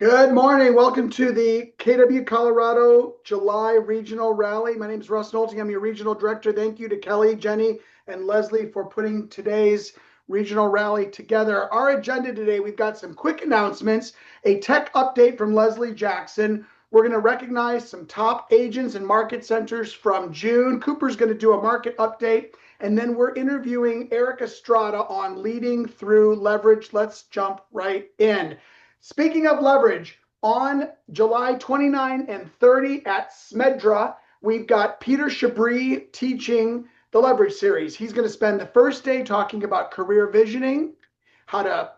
Good morning. Welcome to the KW Colorado July Regional Rally. My name is Russ Nolte. I'm your regional director. Thank you to Kelly, Jenny, and Leslie for putting today's regional rally together. Our agenda today, we've got some quick announcements, a tech update from Leslie Jackson. We're going to recognize some top agents and market centers from June. Cooper's going to do a market update. And then we're interviewing Eric Estrada on leading through leverage. Let's jump right in. Speaking of leverage, on July 29 and 30 at Smedra, we've got Peter Chabris teaching the leverage series. He's going to spend the first day talking about career visioning, how to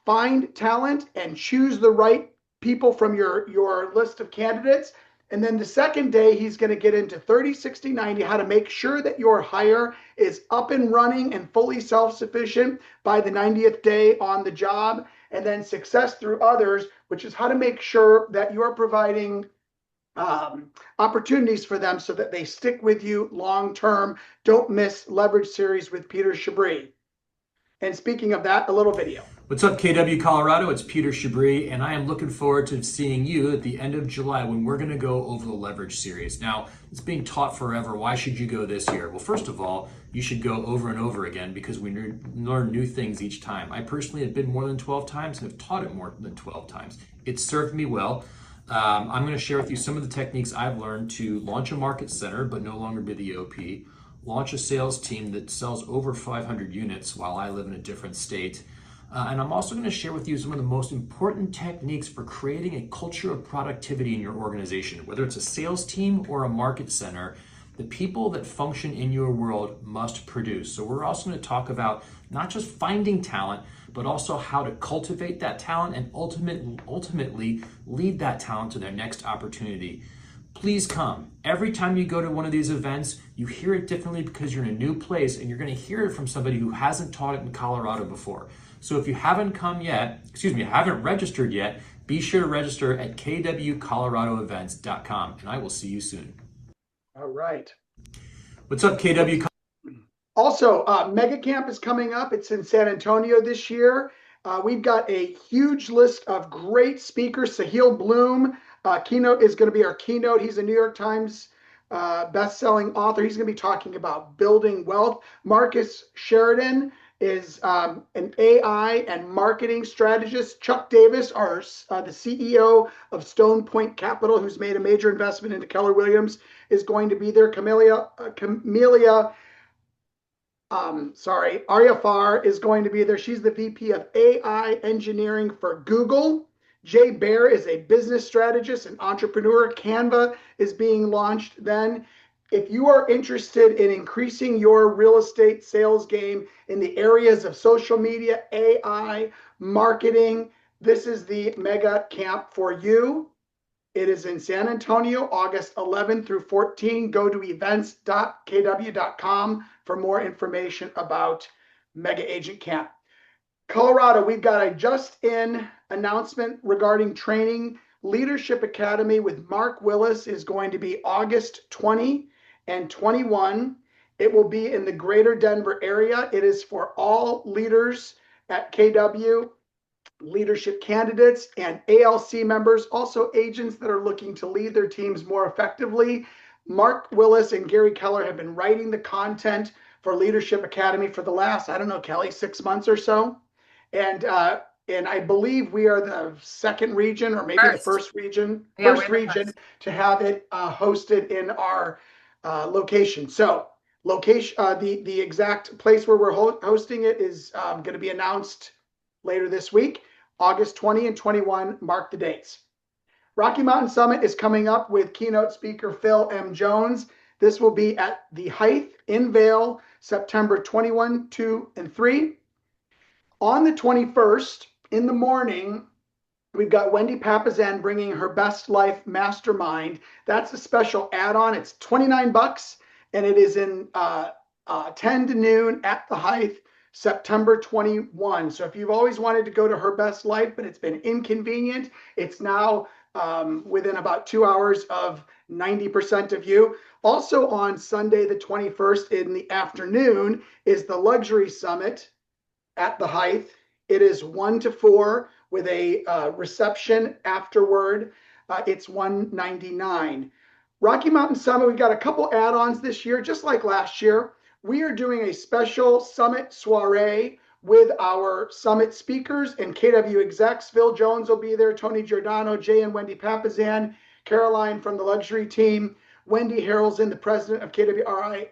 find talent and choose the right people from your list of candidates. And then the second day, he's going to get into 30, 60, 90, how to make sure that your hire is up and running and fully self-sufficient by the 90th day on the job. And then success through others, which is how to make sure that you are providing opportunities for them so that they stick with you long term. Don't miss Leverage Series with Peter Chabris. And speaking of that, a little video. What's up, KW Colorado? It's Peter Chabris, and I am looking forward to seeing you at the end of July when we're going to go over the Leverage Series. Now, it's being taught forever. Why should you go this year? Well, first of all, you should go over and over again because we learn new things each time. I personally have been more than 12 times and have taught it more than 12 times. It served me well. I'm going to share with you some of the techniques I've learned to launch a market center but no longer be the OP, launch a sales team that sells over 500 units while I live in a different state. And I'm also going to share with you some of the most important techniques for creating a culture of productivity in your organization. Whether it's a sales team or a market center, the people that function in your world must produce. So we're also going to talk about not just finding talent, but also how to cultivate that talent and ultimately lead that talent to their next opportunity. Please come. Every time you go to one of these events, you hear it differently because you're in a new place and you're going to hear it from somebody who hasn't taught it in Colorado before. So if you haven't haven't registered yet, be sure to register at kwcoloradoevents.com and I will see you soon. All right. What's up, KW? Also, Mega Camp is coming up. It's in San Antonio this year. We've got a huge list of great speakers. Sahil Bloom, keynote is going to be our keynote. He's a New York Times best-selling author. He's going to be talking about building wealth. Marcus Sheridan is an AI and marketing strategist. Chuck Davis, the CEO of Stone Point Capital, who's made a major investment into Keller Williams, is going to be there. Aryafar is going to be there. She's the VP of AI engineering for Google. Jay Baer is a business strategist and entrepreneur. Canva is being launched then. If you are interested in increasing your real estate sales game in the areas of social media, AI, marketing, this is the mega camp for you. It is in San Antonio, August 11 through 14. Go to events.kw.com for more information about Mega Agent Camp. Colorado, we've got a just-in announcement regarding training. Leadership Academy with Mark Willis is going to be August 20 and 21. It will be in the greater Denver area. It is for all leaders at KW, leadership candidates and ALC members, also agents that are looking to lead their teams more effectively. Mark Willis and Gary Keller have been writing the content for Leadership Academy for the last, I don't know, Kelly, 6 months or so. And I believe we are the second region or maybe the first region to have it hosted in our location. So the exact place where we're hosting it is going to be announced later this week. August 20 and 21, mark the dates. Rocky Mountain Summit is coming up with keynote speaker Phil M. Jones. This will be at the Height in Vail, September 21, 2, and 3. On the 21st, in the morning, we've got Wendy Papazan bringing her Best Life Mastermind. That's a special add-on. It's $29, and it is in 10 to noon at the Height, September 21. So if you've always wanted to go to her Best Life, but it's been inconvenient, it's now within about 2 hours of 90% of you. Also on Sunday, the 21st in the afternoon is the Luxury Summit at the Height. It is 1 to 4 with a reception afterward. It's $199. Rocky Mountain Summit, we've got a couple add-ons this year, just like last year. We are doing a special summit soiree with our summit speakers and KW execs. Phil Jones will be there, Tony Giordano, Jay and Wendy Papazan, Caroline from the luxury team, Wendy Harrelson, the president of KWRI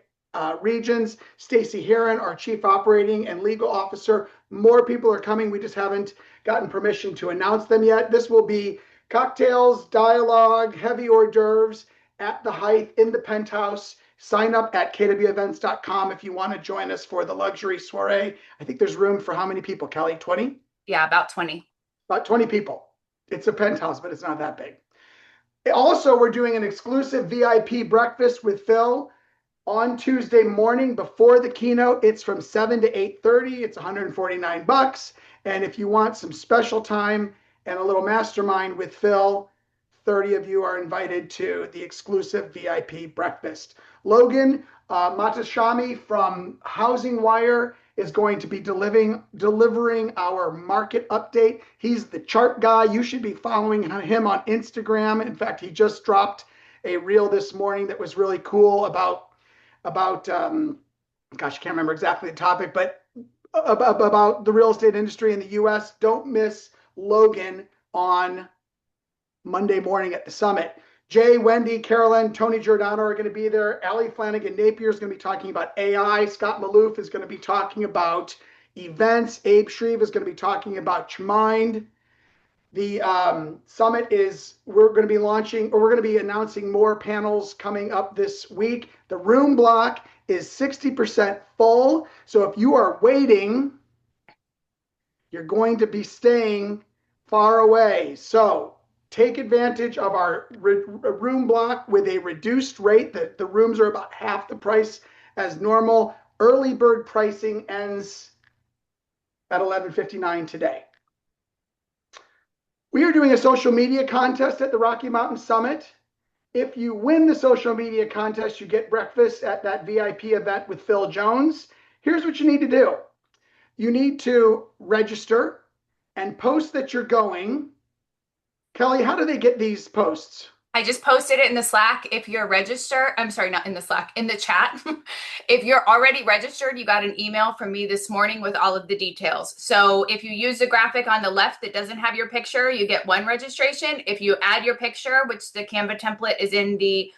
regions, Stacy Heron, our chief operating and legal officer. More people are coming. We just haven't gotten permission to announce them yet. This will be cocktails, dialogue, heavy hors d'oeuvres at the Height in the penthouse. Sign up at kwevents.com if you want to join us for the luxury soiree. I think there's room for how many people, Kelly? 20? Yeah, about 20. About 20 people. It's a penthouse, but it's not that big. Also, we're doing an exclusive VIP breakfast with Phil on Tuesday morning before the keynote. It's from 7 to 8:30. It's $149. And if you want some special time and a little mastermind with Phil, 30 of you are invited to the exclusive VIP breakfast. Logan Matashami from Housing Wire is going to be delivering our market update. He's the chart guy. You should be following him on Instagram. In fact, he just dropped a reel this morning that was really cool about gosh, I can't remember exactly the topic, but about the real estate industry in the US. Don't miss Logan on Monday morning at the summit. Jay, Wendy, Carolyn, Tony Giordano are going to be there. Allie Flanagan Napier is going to be talking about AI. Scott Maloof is going to be talking about events. Abe Shreve is going to be talking about Chmind. The summit is, we're going to be announcing more panels coming up this week. The room block is 60% full. So if you are waiting, you're going to be staying far away. So take advantage of our room block with a reduced rate. The rooms are about half the price as normal. Early bird pricing ends at $11.59 today. We are doing a social media contest at the Rocky Mountain Summit. If you win the social media contest, you get breakfast at that VIP event with Phil Jones. Here's what you need to do. You need to register and post that you're going. Kelly, how do they get these posts? I just posted it in the Slack. If you're registered, I'm sorry, not in the Slack, in the chat. If you're already registered, you got an email from me this morning with all of the details. So if you use the graphic on the left that doesn't have your picture, you get one registration. If you add your picture, which the Canva template is in the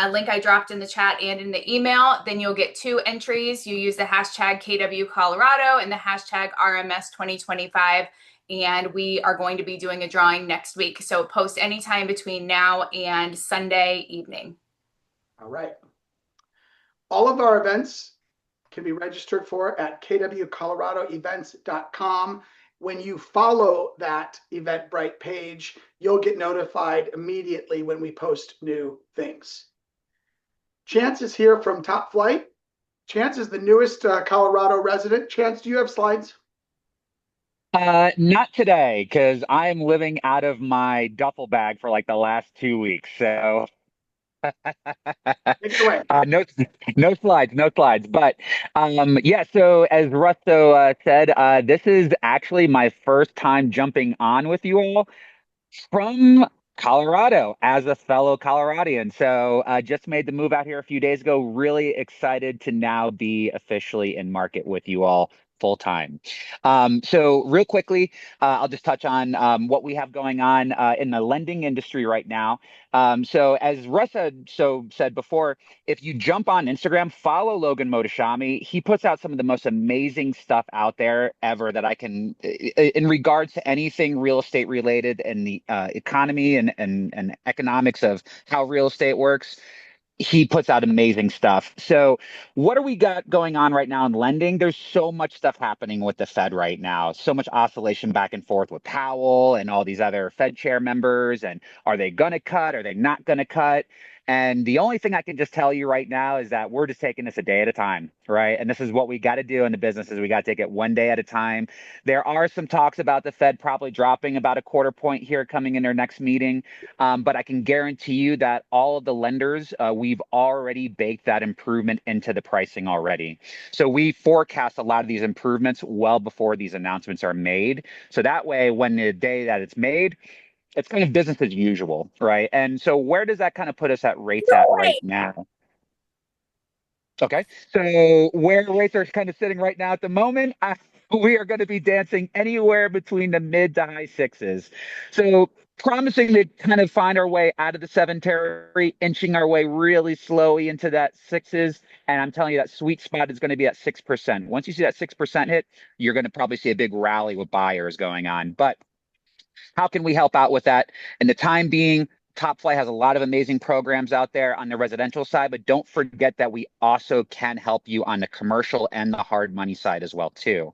link I dropped in the chat and in the email, then you'll get 2 entries. You use the hashtag KW Colorado and the hashtag RMS 2025. And we are going to be doing a drawing next week. So post anytime between now and Sunday evening. All right. All of our events can be registered for at kwcoloradoevents.com. When you follow that Eventbrite page, you'll get notified immediately when we post new things. Chance is here from Top Flight. Chance is the newest Colorado resident. Chance, do you have slides? Not today, because I am living out of my duffel bag for like the last 2 weeks. So Take it away. no slides, no slides. But yeah, so as Rusto said, this is actually my first time jumping on with you all from Colorado as a fellow Coloradian. So just made the move out here a few days ago. Really excited to now be officially in market with you all full time. So real quickly, I'll just touch on what we have going on in the lending industry right now. So as Russ said before, if you jump on Instagram, follow Logan Motashami. He puts out some of the most amazing stuff out there ever that I can, in regards to anything real estate related and the economy and economics of how real estate works. He puts out amazing stuff. So what do we got going on right now in lending? There's so much stuff happening with the Fed right now. So much oscillation back and forth with Powell and all these other Fed chair members. And are they going to cut? Are they not going to cut? And the only thing I can just tell you right now is that we're just taking this a day at a time, right? And this is what we got to do in the business is we got to take it one day at a time. There are some talks about the Fed probably dropping about a quarter point here coming in their next meeting. But I can guarantee you that all of the lenders, we've already baked that improvement into the pricing already. So we forecast a lot of these improvements well before these announcements are made. So that way, when the day that it's made, it's kind of business as usual, right? And so where does that kind of put us at rates at right now? Okay. So where rates are kind of sitting right now at the moment, we are going to be dancing anywhere between the mid to high sixes. So promising to kind of find our way out of the seven territory, inching our way really slowly into that sixes. And I'm telling you, that sweet spot is going to be at 6%. Once you see that 6% hit, you're going to probably see a big rally with buyers going on. But how can we help out with that? In the time being, Top Flight has a lot of amazing programs out there on the residential side, but don't forget that we also can help you on the commercial and the hard money side as well too.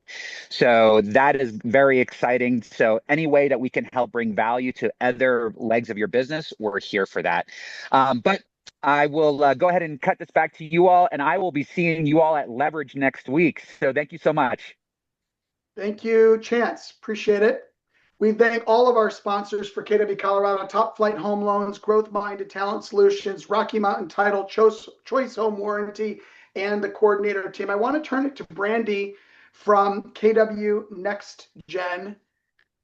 So that is very exciting. So any way that we can help bring value to other legs of your business, we're here for that. But I will go ahead and cut this back to you all, and I will be seeing you all at Leverage next week. So thank you so much. Thank you, Chance. Appreciate it. We thank all of our sponsors for KW Colorado, Top Flight Home Loans, Growth Minded Talent Solutions, Rocky Mountain Title, Choice Home Warranty, and the coordinator team. I want to turn it to Brandy from KW Next Gen.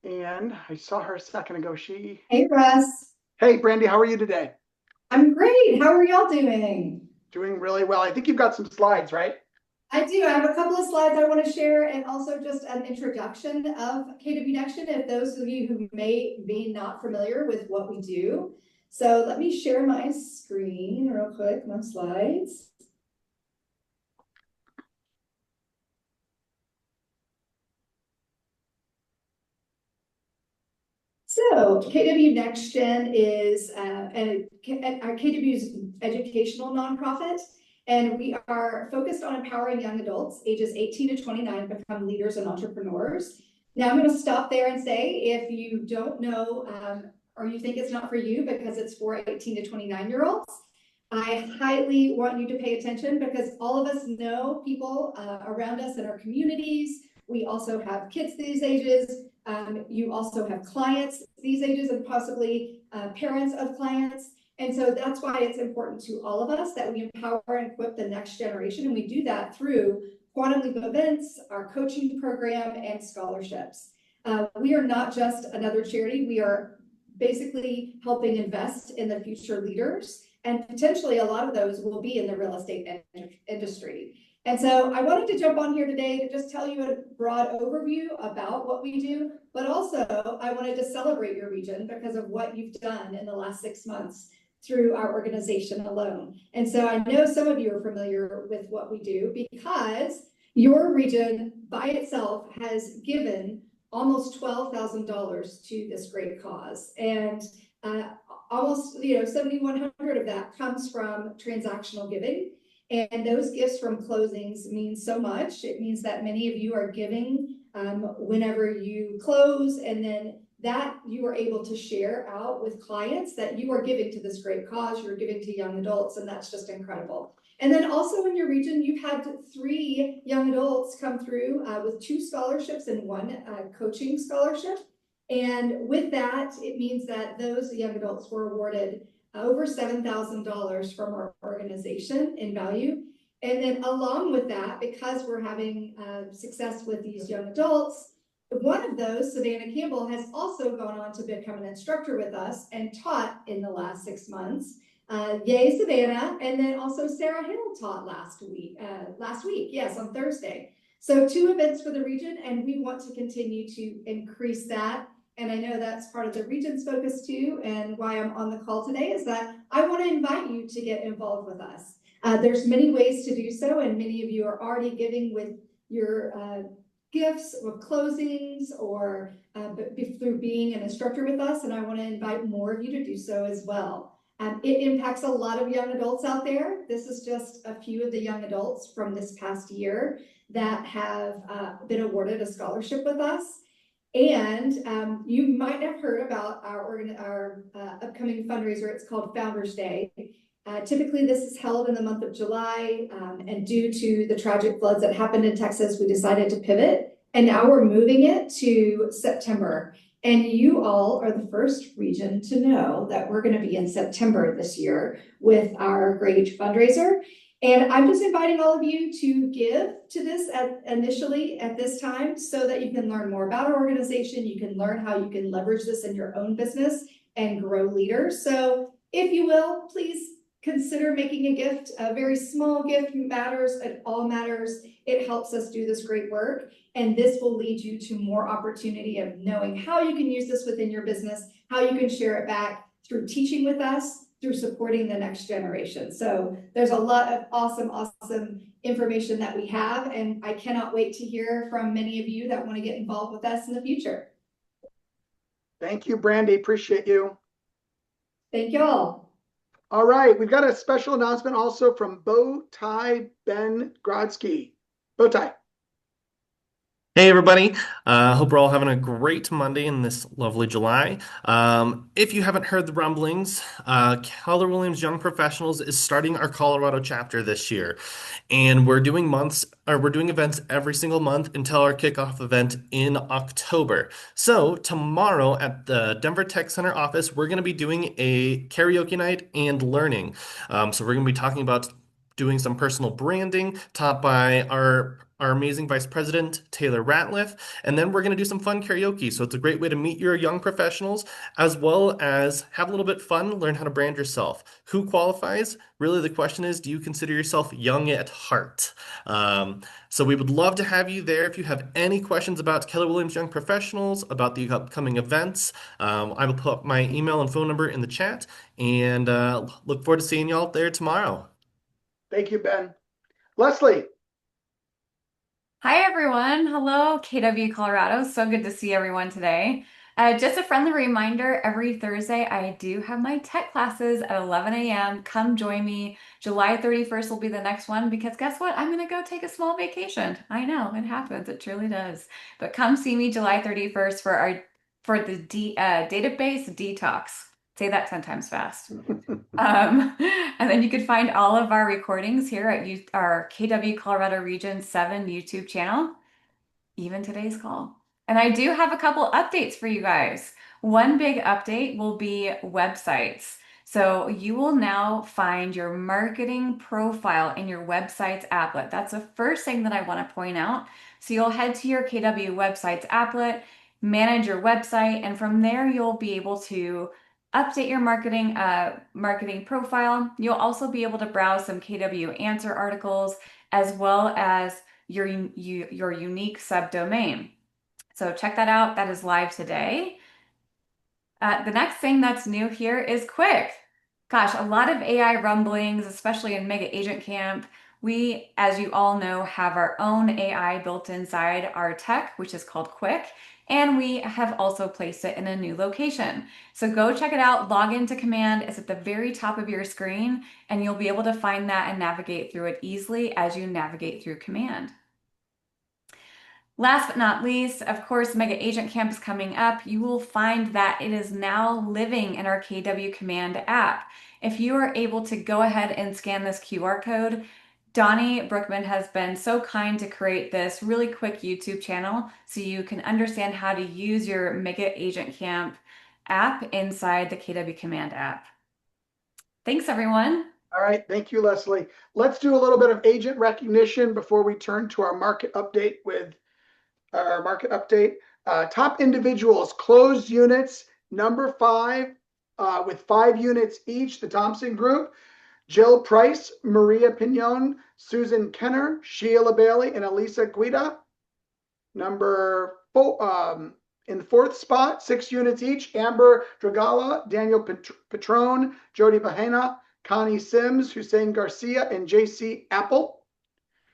And I saw her a second ago. Hey, Russ. Hey, Brandy, how are you today? I'm great. How are y'all doing? Doing really well. I think you've got some slides, right? I do. I have a couple of slides I want to share and also just an introduction of KW Nexion if those of you who may be not familiar with what we do. So let me share my screen real quick, my slides. So KW Next Gen is our KW's educational nonprofit, and we are focused on empowering young adults ages 18 to 29 become leaders and entrepreneurs. Now I'm going to stop there and say if you don't know or you think it's not for you because it's for 18 to 29-year-olds, I highly want you to pay attention because all of us know people around us in our communities. We also have kids these ages. You also have clients these ages and possibly parents of clients. And so that's why it's important to all of us that we empower and equip the next generation. And we do that through Quantum Leap events, our coaching program, and scholarships. We are not just another charity. We are basically helping invest in the future leaders. And potentially a lot of those will be in the real estate industry. And so I wanted to jump on here today to just tell you a broad overview about what we do, but also I wanted to celebrate your region because of what you've done in the last 6 months through our organization alone. And so I know some of you are familiar with what we do because your region by itself has given almost $12,000 to this great cause. And almost 7,100 of that comes from transactional giving. And those gifts from closings mean so much. It means that many of you are giving whenever you close, and then that you are able to share out with clients that you are giving to this great cause, you're giving to young adults, and that's just incredible. And then also in your region, you've had 3 young adults come through with 2 scholarships and 1 coaching scholarship. And with that, it means that those young adults were awarded over $7,000 from our organization in value. And then along with that, because we're having success with these young adults, one of those, Savannah Campbell, has also gone on to become an instructor with us and taught in the last 6 months. Yay, Savannah. And then also Sarah Hill taught last week, yes, on Thursday. So 2 events for the region, and we want to continue to increase that. And I know that's part of the region's focus too, and why I'm on the call today is that I want to invite you to get involved with us. There's many ways to do so, and many of you are already giving with your gifts or closings or through being an instructor with us, and I want to invite more of you to do so as well. It impacts a lot of young adults out there. This is just a few of the young adults from this past year that have been awarded a scholarship with us. And you might have heard about our upcoming fundraiser. It's called Founders Day. Typically, this is held in the month of July, and due to the tragic floods that happened in Texas, we decided to pivot, and now we're moving it to September. And you all are the first region to know that we're going to be in September this year with our Great Age fundraiser. And I'm just inviting all of you to give to this initially at this time so that you can learn more about our organization. You can learn how you can leverage this in your own business and grow leaders. So if you will, please consider making a gift. A very small gift matters. It all matters. It helps us do this great work. And this will lead you to more opportunity of knowing how you can use this within your business, how you can share it back through teaching with us, through supporting the next generation. So there's a lot of awesome information that we have. And I cannot wait to hear from many of you that want to get involved with us in the future. Thank you, Brandy. Appreciate you. Thank you all. All right, we've got a special announcement also from Bow Tie Ben Grodsky. Bow Tie. Hey everybody, hope we're all having a great Monday in this lovely July. If you haven't heard the rumblings, Keller Williams Young Professionals is starting our Colorado chapter this year. And we're doing events every single month until our kickoff event in October. So tomorrow at the Denver Tech Center office, we're going to be doing a karaoke night and learning. So we're going to be talking about doing some personal branding taught by our amazing Vice President, Taylor Ratliff. And then we're going to do some fun karaoke. So it's a great way to meet your young professionals as well as have a little bit fun, learn how to brand yourself. Who qualifies? Really, the question is, do you consider yourself young at heart? So we would love to have you there. If you have any questions about Keller Williams Young Professionals, about the upcoming events, I will put my email and phone number in the chat and look forward to seeing you all there tomorrow. Thank you, Ben. Leslie. Hi, everyone. Hello, KW Colorado. So good to see everyone today. Just a friendly reminder, every Thursday I do have my tech classes at 11 a.m. Come join me. July 31st will be the next one because guess what? I'm going to go take a small vacation. I know, it happens. It truly does. But come see me July 31st for the database detox. Say that 10 times fast. And then you can find all of our recordings here at our KW Colorado Region 7 YouTube channel, even today's call. And I do have a couple updates for you guys. One big update will be websites. So you will now find your marketing profile in your website's applet. That's the first thing that I want to point out. So you'll head to your KW website's applet, manage your website, and from there you'll be able to update your marketing profile. You'll also be able to browse some KW answer articles as well as your unique subdomain. So check that out. That is live today. The next thing that's new here is Quick. Gosh, a lot of AI rumblings, especially in Mega Agent Camp. We, as you all know, have our own AI built inside our tech, which is called Quick, and we have also placed it in a new location. So go check it out, log into Command. It's at the very top of your screen, and you'll be able to find that and navigate through it easily as you navigate through Command. Last but not least, of course, Mega Agent Camp is coming up. You will find that it is now living in our KW Command app. If you are able to go ahead and scan this QR code, Donnie Brookman has been so kind to create this really quick YouTube channel so you can understand how to use your Mega Agent Camp app inside the KW Command app. Thanks, everyone. All right, thank you, Leslie. Let's do a little bit of agent recognition before we turn to our market update with our market update. Top individuals, closed units, number 5 with 5 units each, the Thompson Group. Jill Price, Maria Pignon, Susan Kenner, Sheila Bailey, and Elisa Guida. Number 4, in the 4th spot, 6 units each, Amber Dragala, Daniel Petrone, Jody Bahena, Connie Sims, Hussein Garcia, and JC Apple.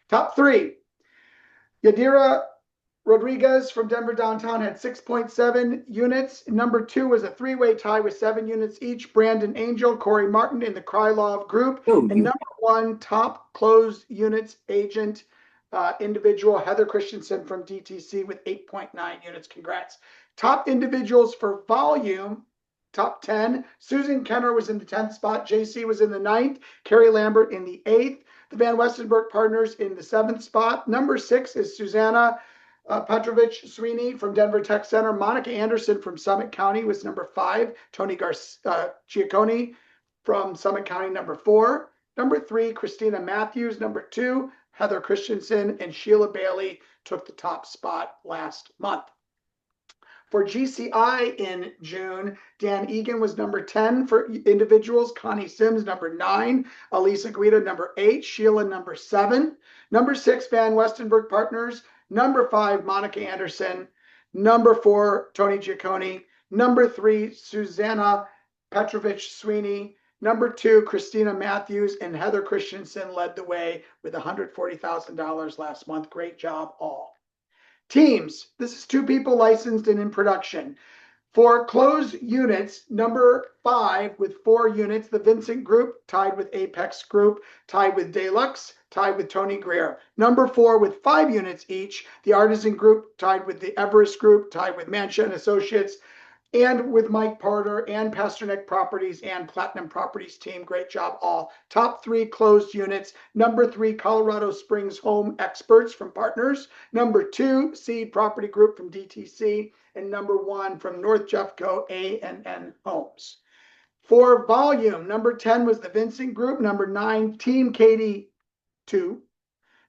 Top 3, Yadira Rodriguez from Denver downtown had 6.7 units. Number 2 was a 3-way tie with 7 units each. Brandon Angel, Corey Martin in the Krylov group. And number 1 top closed units agent individual, Heather Christensen from DTC with 8.9 units. Congrats. Top individuals for volume, top 10. Susan Kenner was in the 10th spot. JC was in the 9th. Carrie Lambert in the 8th. The Van Westenberg partners in the 7th spot. Number 6 is Susanna Petrovich Sweeney from Denver Tech Center. Monica Anderson from Summit County was number 5. Tony Giacconi from Summit County, number 4. Number 3, Christina Matthews. Number 2, Heather Christensen. And Sheila Bailey took the top spot last month. For GCI in June, Dan Egan was number 10 for individuals. Connie Sims, number 9. Elisa Guida, number 8. Sheila, number 7. Number 6, Van Westenberg Partners. Number 5, Monica Anderson. Number 4, Tony Giacconi. Number 3, Susanna Petrovich Sweeney. Number 2, Christina Matthews, and Heather Christensen led the way with $140,000 last month. Great job, all. Teams, this is 2 people licensed and in production. For closed units, number 5 with 4 units, the Vincent Group, tied with Apex Group, tied with Deluxe, tied with Tony Greer. Number 4 with 5 units each, the Artisan Group, tied with the Everest Group, tied with Mancha and Associates, and with Mike Porter and Pasternak Properties and Platinum Properties team. Great job, all. Top 3 closed units. Number 3, Colorado Springs Home Experts from Partners. Number 2, Seed Property Group from DTC. And number 1 from North Jeffco A&N Homes. For volume, number 10 was the Vincent Group. Number 9, Team Katie 2.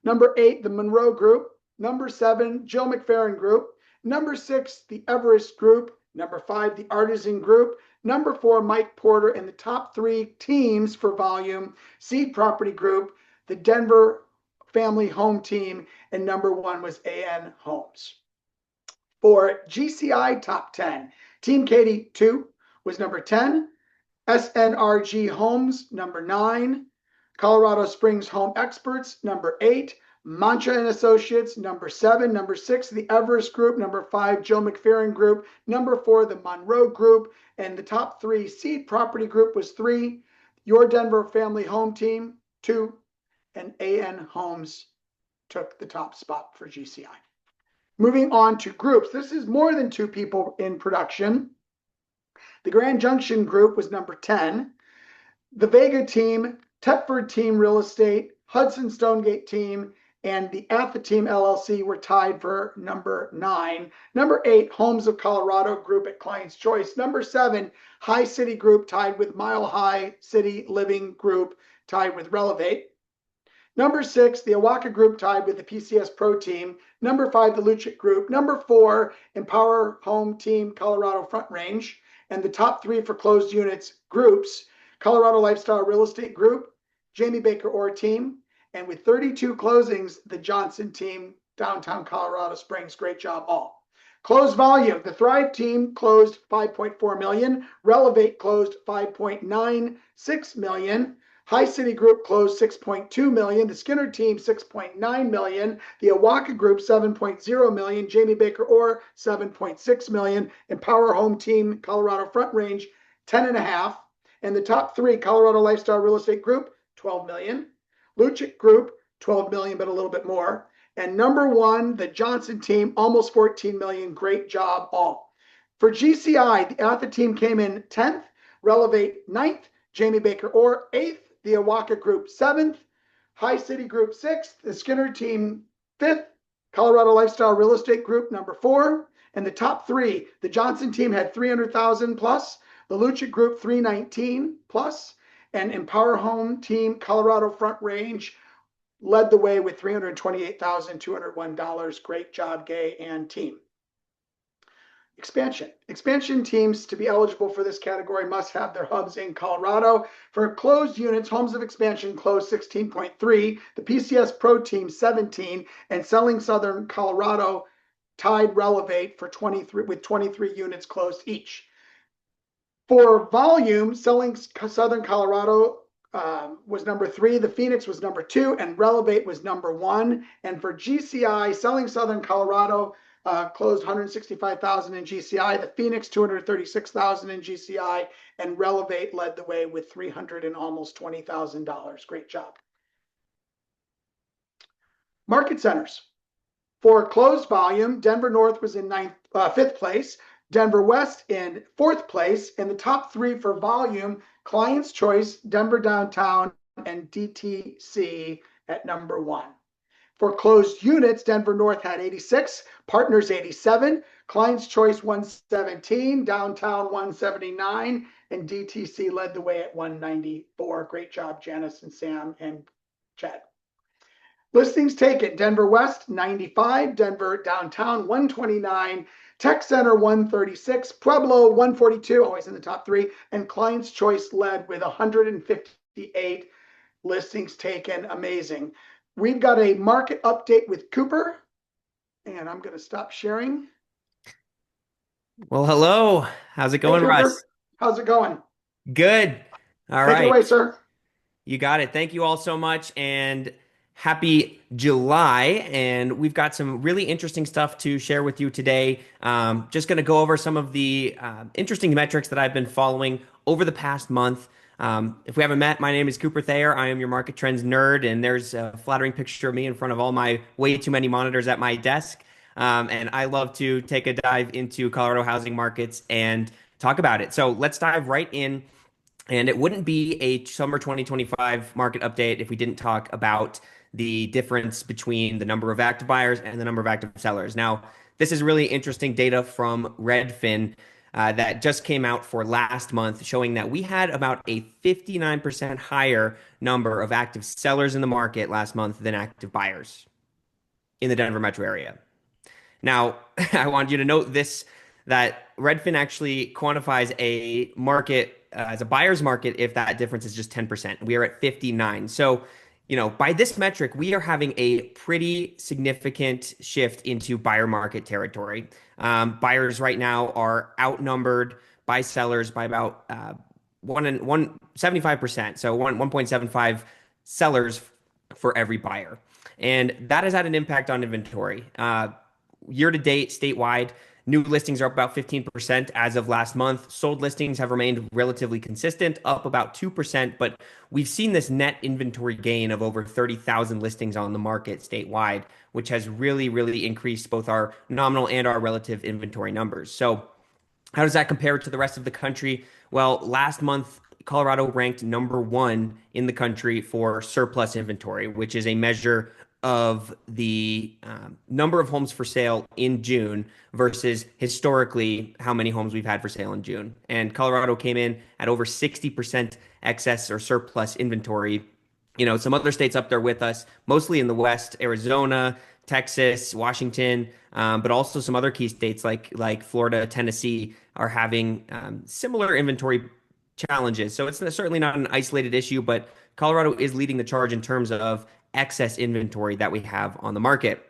Number 8, the Monroe Group. Number 7, Jill McFerrin Group. Number 6, the Everest Group. Number 5, the Artisan Group. Number 4, Mike Porter. And the top 3 teams for volume, Seed Property Group, the Denver Family Home Team, and number 1 was AN Homes. For GCI top 10, Team Katie 2 was number 10, SNRG Homes, number 9, Colorado Springs Home Experts, number 8, Mancha and Associates, number 7. Number 6, the Everest Group. Number 5, Joe McFerrin Group. Number 4, the Monroe Group. And the top 3, Seed Property Group was 3, Your Denver Family Home Team 2, and AN Homes took the top spot for GCI. Moving on to groups. This is more than 2 people in production. The Grand Junction Group was number 10. The Vega Team, Tetford Team Real Estate, Hudson Stonegate Team, and the Atha Team LLC were tied for number 9. Number 8, Homes of Colorado Group at Client's Choice. Number 7, High City Group tied with Mile High City Living Group, tied with Relevate. Number 6, the Awaka Group tied with the PCS Pro Team. Number 5, the Luchik Group. Number 4, Empower Home Team Colorado Front Range. And the top 3 for closed units groups, Colorado Lifestyle Real Estate Group, Jamie Baker Orr Team, and with 32 closings, the Johnson Team, downtown Colorado Springs. Great job, all. Closed volume, the Thrive Team closed 5.4 million, Relevate closed 5.96 million, High City Group closed 6.2 million, the Skinner Team 6.9 million, the Awaka Group 7.0 million, Jamie Baker Orr 7.6 million, Empower Home Team Colorado Front Range 10.5, and the top 3, Colorado Lifestyle Real Estate Group 12 million, Luchik Group 12 million, but a little bit more, and number 1, the Johnson Team, almost 14 million. Great job, all. For GCI, the Atha Team came in 10th, Relevate 9th, Jamie Baker Orr 8th, the Awaka Group 7th, High City Group 6th, the Skinner Team 5th, Colorado Lifestyle Real Estate Group number 4, and the top 3, the Johnson Team had 300,000 plus, the Luchik Group 319 plus, and Empower Home Team Colorado Front Range led the way with $328,201. Great job, Gay and team. Expansion. Expansion teams to be eligible for this category must have their hubs in Colorado. For closed units, Homes of Expansion closed 16.3, the PCS Pro Team 17, and Selling Southern Colorado tied Relevate for 23 with 23 units closed each. For volume, Selling Southern Colorado was number 3, the Phoenix was number 2, and Relevate was number 1. And for GCI, Selling Southern Colorado closed 165,000 in GCI, the Phoenix 236,000 in GCI, and Relevate led the way with $300 and almost $20,000. Great job. Market centers. For closed volume, Denver North was in 5th place. Denver West in fourth place. In the top three for volume, Client's Choice, Denver Downtown, and DTC at number one. For closed units, Denver North had 86, Partners 87, Client's Choice 117, Downtown 179, and DTC led the way at 194. Great job, Janice and Sam and Chad. Listings taken, Denver West 95, Denver Downtown 129, Tech Center 136, Pueblo 142, always in the top three, and Client's Choice led with 158 listings taken. Amazing. We've got a market update with Cooper, and I'm going to stop sharing. Well, hello. How's it going, Hey, Cooper. Russ? How's it going? Good. All Take it right. away, sir. You got it. Thank you all so much, and happy July. And we've got some really interesting stuff to share with you today. Just going to go over some of the interesting metrics that I've been following over the past month. If we haven't met, my name is Cooper Thayer. I am your market trends nerd, and there's a flattering picture of me in front of all my way too many monitors at my desk. And I love to take a dive into Colorado housing markets and talk about it. So let's dive right in. And it wouldn't be a summer 2025 market update if we didn't talk about the difference between the number of active buyers and the number of active sellers. Now, this is really interesting data from Redfin that just came out for last month, showing that we had about a 59% higher number of active sellers in the market last month than active buyers in the Denver metro area. Now, I want you to note this, that Redfin actually quantifies a market as a buyer's market if that difference is just 10%. We are at 59. So, by this metric, we are having a pretty significant shift into buyer market territory. Buyers right now are outnumbered by sellers by about 75%. So 1.75 sellers for every buyer. And that has had an impact on inventory. Year to date, statewide, new listings are up about 15% as of last month. Sold listings have remained relatively consistent, up about 2%, but we've seen this net inventory gain of over 30,000 listings on the market statewide, which has really, really increased both our nominal and our relative inventory numbers. So how does that compare to the rest of the country? Well, last month, Colorado ranked number one in the country for surplus inventory, which is a measure of the number of homes for sale in June versus historically how many homes we've had for sale in June. And Colorado came in at over 60% excess or surplus inventory. Some other states up there with us, mostly in the West, Arizona, Texas, Washington, but also some other key states like Florida, Tennessee are having similar inventory challenges. So it's certainly not an isolated issue, but Colorado is leading the charge in terms of excess inventory that we have on the market.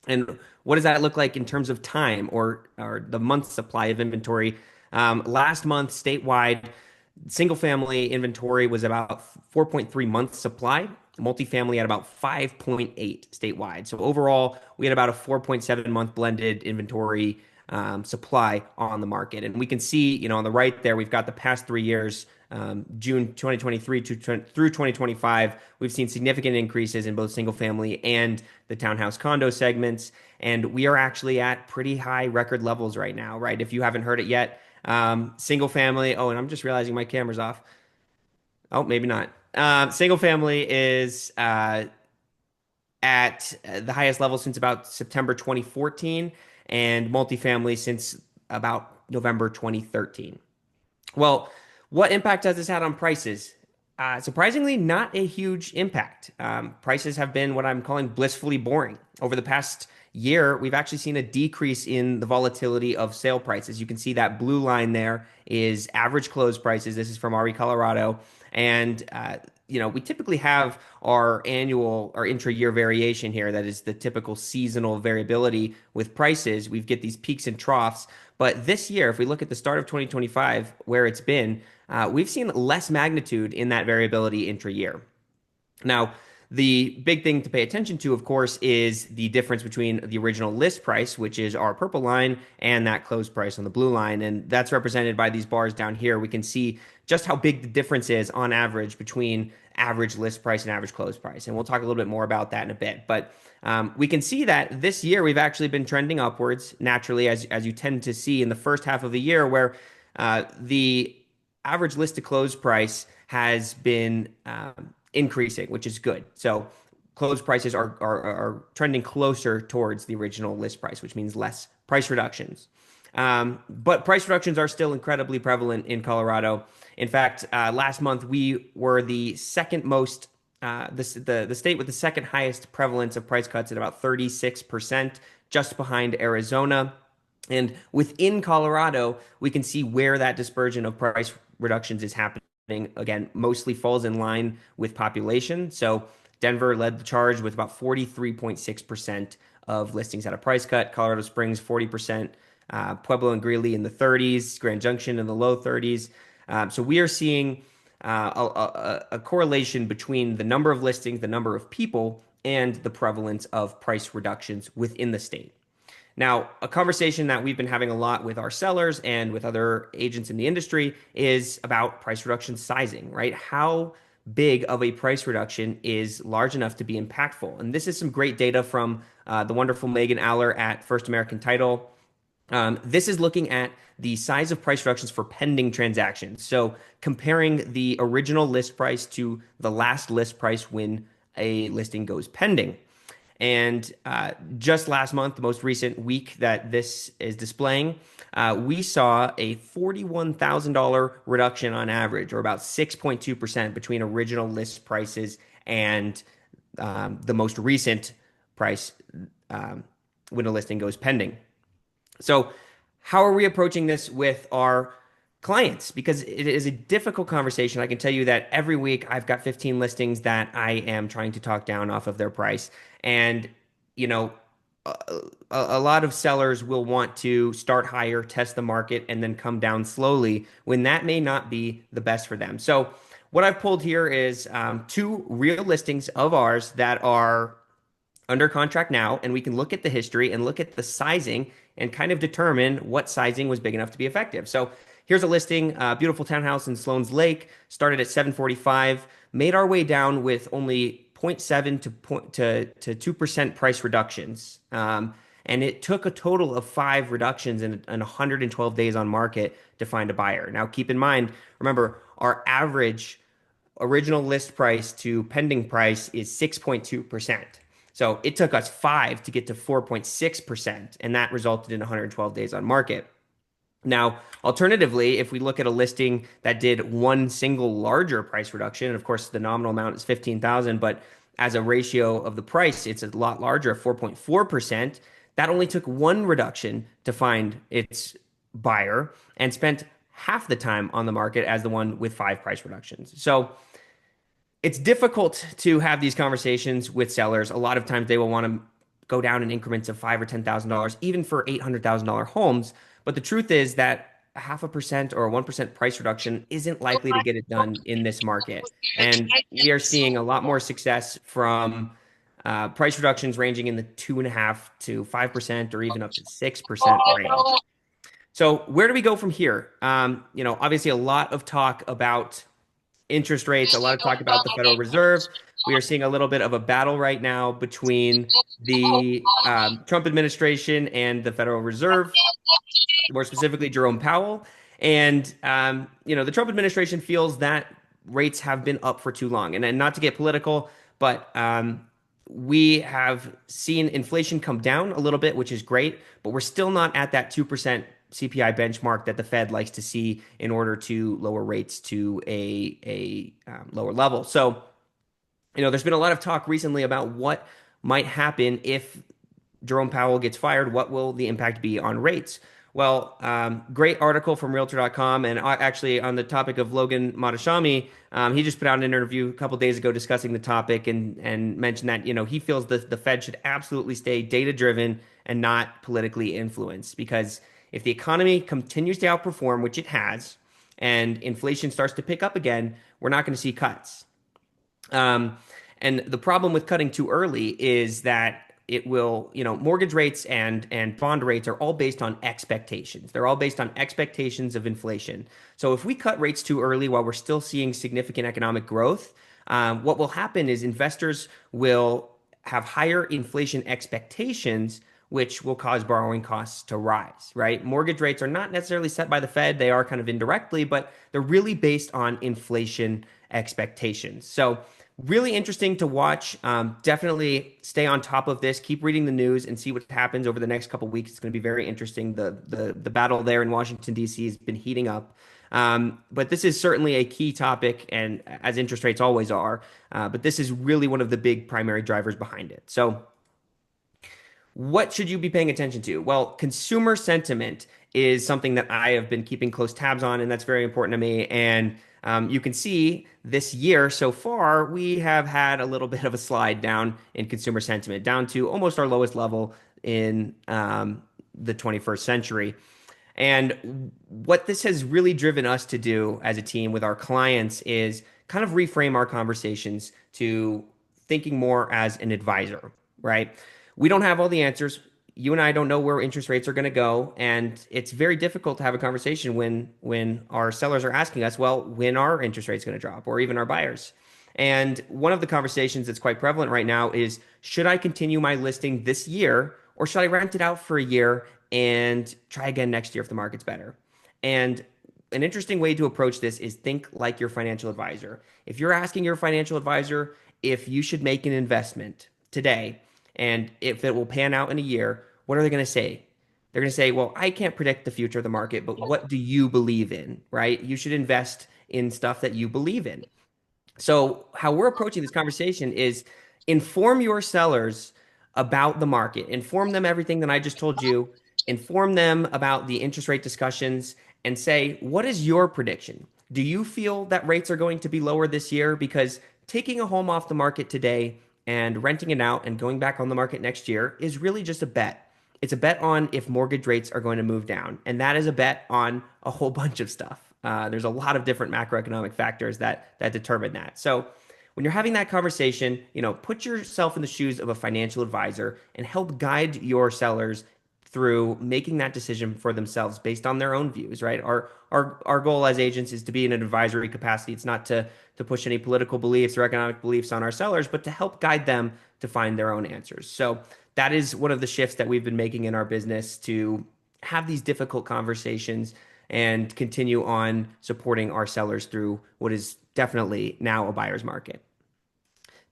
And what does that look like in terms of time or the month supply of inventory? Last month, statewide, single family inventory was about 4.3 months supply. Multifamily at about 5.8 statewide. So overall, we had about a 4.7 month blended inventory supply on the market. And we can see, on the right there, we've got the past 3 years, June 2023 through 2025, we've seen significant increases in both single family and the townhouse condo segments. And we are actually at pretty high record levels right now, right? If you haven't heard it yet, single family. Oh, and I'm just realizing my camera's off. Oh, maybe not. Single family is at the highest level since about September 2014, and multifamily since about November 2013. Well, what impact has this had on prices? Surprisingly, not a huge impact. Prices have been what I'm calling blissfully boring. Over the past year, we've actually seen a decrease in the volatility of sale prices. You can see that blue line there is average close prices. This is from RE Colorado. And, we typically have our annual or intra-year variation here. That is the typical seasonal variability with prices. We get these peaks and troughs. But this year, if we look at the start of 2025, where it's been, we've seen less magnitude in that variability intra-year. Now, the big thing to pay attention to, of course, is the difference between the original list price, which is our purple line, and that close price on the blue line. And that's represented by these bars down here. We can see just how big the difference is on average between average list price and average close price. And we'll talk a little bit more about that in a bit. But we can see that this year we've actually been trending upwards naturally, as you tend to see in the first half of the year, where the average list to close price has been increasing, which is good. So close prices are trending closer towards the original list price, which means less price reductions. But price reductions are still incredibly prevalent in Colorado. In fact, last month we were the second most, the state with the second highest prevalence of price cuts at about 36%, just behind Arizona. And within Colorado, we can see where that dispersion of price reductions is happening. Again, mostly falls in line with population. So Denver led the charge with about 43.6% of listings at a price cut. Colorado Springs, 40%. Pueblo and Greeley in the 30s. Grand Junction in the low 30s. So we are seeing a correlation between the number of listings, the number of people, and the prevalence of price reductions within the state. Now, a conversation that we've been having a lot with our sellers and with other agents in the industry is about price reduction sizing, right? How big of a price reduction is large enough to be impactful? And this is some great data from the wonderful Megan Aller at First American Title. This is looking at the size of price reductions for pending transactions. So comparing the original list price to the last list price when a listing goes pending. And just last month, the most recent week that this is displaying, we saw a $41,000 reduction on average, or about 6.2% between original list prices and the most recent price when a listing goes pending. So how are we approaching this with our clients? Because it is a difficult conversation. I can tell you that every week I've got 15 listings that I am trying to talk down off of their price. And, you know, a lot of sellers will want to start higher, test the market, and then come down slowly when that may not be the best for them. So what I've pulled here is two real listings of ours that are under contract now, and we can look at the history and look at the sizing and kind of determine what sizing was big enough to be effective. So here's a listing, beautiful townhouse in Sloan's Lake, started at 745, made our way down with only 0.7 to 2% price reductions. And it took a total of 5 reductions in 112 days on market to find a buyer. Now, keep in mind, remember, our average original list price to pending price is 6.2%. So it took us 5 to get to 4.6%, and that resulted in 112 days on market. Now, alternatively, if we look at a listing that did one single larger price reduction, and of course the nominal amount is 15,000, but as a ratio of the price, it's a lot larger, 4.4%. That only took one reduction to find its buyer and spent half the time on the market as the one with 5 price reductions. So it's difficult to have these conversations with sellers. A lot of times they will want to go down in increments of $5,000 or $10,000, even for $800,000 homes. But the truth is that a 0.5% or a 1% price reduction isn't likely to get it done in this market. And we are seeing a lot more success from price reductions ranging in the 2.5% to 5% or even up to 6% range. So where do we go from here? Obviously a lot of talk about interest rates, a lot of talk about the Federal Reserve. We are seeing a little bit of a battle right now between the Trump administration and the Federal Reserve, more specifically Jerome Powell. And, the Trump administration feels that rates have been up for too long. And not to get political, but we have seen inflation come down a little bit, which is great, but we're still not at that 2% CPI benchmark that the Fed likes to see in order to lower rates to a lower level. So, there's been a lot of talk recently about what might happen if Jerome Powell gets fired. What will the impact be on rates? Well, great article from Realtor.com, and actually on the topic of Logan Matashami, he just put out an interview a couple days ago discussing the topic and mentioned that he feels the Fed should absolutely stay data-driven and not politically influenced, because if the economy continues to outperform, which it has, and inflation starts to pick up again, we're not going to see cuts. And the problem with cutting too early is that it will, mortgage rates and bond rates are all based on expectations. They're all based on expectations of inflation. So if we cut rates too early while we're still seeing significant economic growth, what will happen is investors will have higher inflation expectations, which will cause borrowing costs to rise, right? Mortgage rates are not necessarily set by the Fed. They are kind of indirectly, but they're really based on inflation expectations. So really interesting to watch. Definitely stay on top of this. Keep reading the news and see what happens over the next couple of weeks. It's going to be very interesting. The battle there in Washington D.C. has been heating up. But this is certainly a key topic, and as interest rates always are. But this is really one of the big primary drivers behind it. So what should you be paying attention to? Well, consumer sentiment is something that I have been keeping close tabs on, and that's very important to me. And you can see this year so far, we have had a little bit of a slide down in consumer sentiment, down to almost our lowest level in the 21st century. And what this has really driven us to do as a team with our clients is kind of reframe our conversations to thinking more as an advisor, right? We don't have all the answers. You and I don't know where interest rates are going to go, and it's very difficult to have a conversation when our sellers are asking us, well, when are interest rates going to drop, or even our buyers. And one of the conversations that's quite prevalent right now is, should I continue my listing this year, or should I rent it out for a year and try again next year if the market's better? And an interesting way to approach this is think like your financial advisor. If you're asking your financial advisor if you should make an investment today and if it will pan out in a year, what are they going to say? They're going to say, well, I can't predict the future of the market, but what do you believe in, right? You should invest in stuff that you believe in. So, how we're approaching this conversation is inform your sellers about the market, inform them everything that I just told you, inform them about the interest rate discussions, and say, what is your prediction? Do you feel that rates are going to be lower this year? Because taking a home off the market today and renting it out and going back on the market next year is really just a bet. It's a bet on if mortgage rates are going to move down. And that is a bet on a whole bunch of stuff. There's a lot of different macroeconomic factors that determine that. So when you're having that conversation, put yourself in the shoes of a financial advisor and help guide your sellers through making that decision for themselves based on their own views, right? Our goal as agents is to be in an advisory capacity. It's not to push any political beliefs or economic beliefs on our sellers, but to help guide them to find their own answers. So that is one of the shifts that we've been making in our business, to have these difficult conversations and continue on supporting our sellers through what is definitely now a buyer's market.